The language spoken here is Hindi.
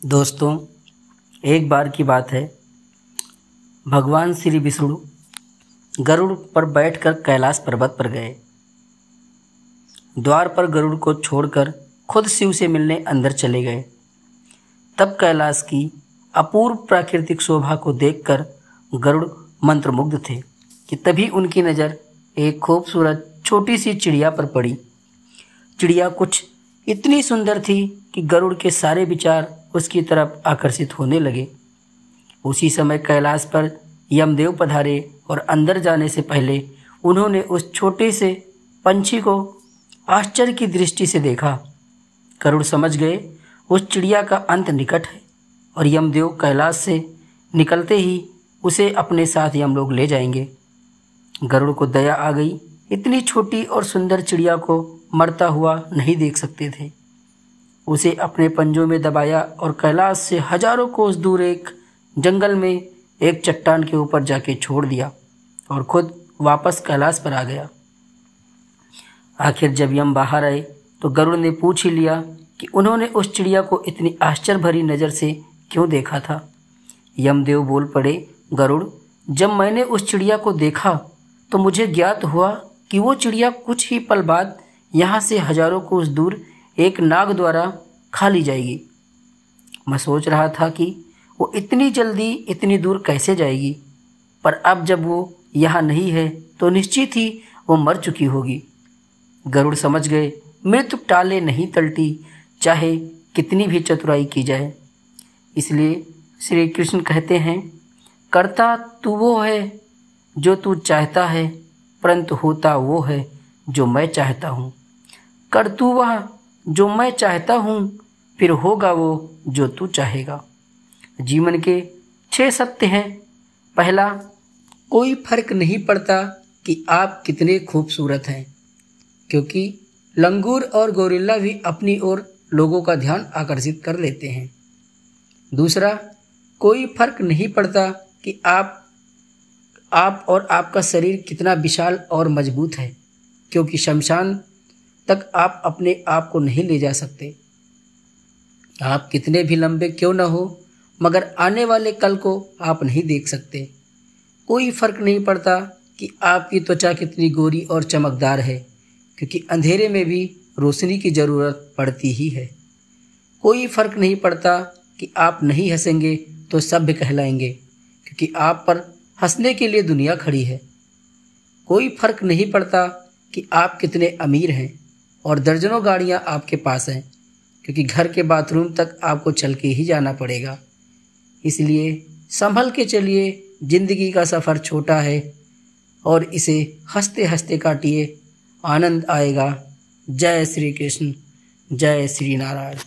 दोस्तों, एक बार की बात है। भगवान श्री विष्णु गरुड़ पर बैठकर कैलाश पर्वत पर गए। द्वार पर गरुड़ को छोड़कर खुद शिव से मिलने अंदर चले गए। तब कैलाश की अपूर्व प्राकृतिक शोभा को देखकर गरुड़ मंत्रमुग्ध थे कि तभी उनकी नज़र एक खूबसूरत छोटी सी चिड़िया पर पड़ी। चिड़िया कुछ इतनी सुंदर थी कि गरुड़ के सारे विचार उसकी तरफ आकर्षित होने लगे। उसी समय कैलाश पर यमदेव पधारे और अंदर जाने से पहले उन्होंने उस छोटे से पंछी को आश्चर्य की दृष्टि से देखा। गरुड़ समझ गए उस चिड़िया का अंत निकट है और यमदेव कैलाश से निकलते ही उसे अपने साथ यमलोक ले जाएंगे। गरुड़ को दया आ गई। इतनी छोटी और सुंदर चिड़िया को मरता हुआ नहीं देख सकते थे। उसे अपने पंजों में दबाया और कैलाश से हजारों कोस दूर एक जंगल में एक चट्टान के ऊपर जाके छोड़ दिया और खुद वापस कैलाश पर आ गया। आखिर जब यम बाहर आए तो गरुड़ ने पूछ ही लिया कि उन्होंने उस चिड़िया को इतनी आश्चर्य भरी नज़र से क्यों देखा था। यमदेव बोल पड़े, गरुड़, जब मैंने उस चिड़िया को देखा तो मुझे ज्ञात हुआ कि वो चिड़िया कुछ ही पल बाद यहाँ से हजारों कोस दूर एक नाग द्वारा खा ली जाएगी। मैं सोच रहा था कि वो इतनी जल्दी इतनी दूर कैसे जाएगी, पर अब जब वो यहाँ नहीं है तो निश्चित ही वो मर चुकी होगी। गरुड़ समझ गए मृत्यु टाले नहीं टलती, चाहे कितनी भी चतुराई की जाए। इसलिए श्री कृष्ण कहते हैं, करता तू वो है जो तू चाहता है, परंतु होता वो है जो मैं चाहता हूँ। कर तू वह जो मैं चाहता हूँ, फिर होगा वो जो तू चाहेगा। जीवन के 6 सत्य हैं। पहला, कोई फर्क नहीं पड़ता कि आप कितने खूबसूरत हैं, क्योंकि लंगूर और गोरिल्ला भी अपनी ओर लोगों का ध्यान आकर्षित कर लेते हैं। दूसरा, कोई फर्क नहीं पड़ता कि आप और आपका शरीर कितना विशाल और मजबूत है, क्योंकि शमशान तक आप अपने आप को नहीं ले जा सकते। आप कितने भी लंबे क्यों न हो, मगर आने वाले कल को आप नहीं देख सकते। कोई फर्क नहीं पड़ता कि आपकी त्वचा कितनी गोरी और चमकदार है, क्योंकि अंधेरे में भी रोशनी की ज़रूरत पड़ती ही है। कोई फर्क नहीं पड़ता कि आप नहीं हंसेंगे तो सभ्य कहलाएंगे, क्योंकि आप पर हंसने के लिए दुनिया खड़ी है। कोई फर्क नहीं पड़ता कि आप कितने अमीर हैं और दर्जनों गाड़ियां आपके पास हैं, क्योंकि घर के बाथरूम तक आपको चल के ही जाना पड़ेगा। इसलिए संभल के चलिए, जिंदगी का सफ़र छोटा है और इसे हंसते हंसते काटिए, आनंद आएगा। जय श्री कृष्ण, जय श्री नारायण।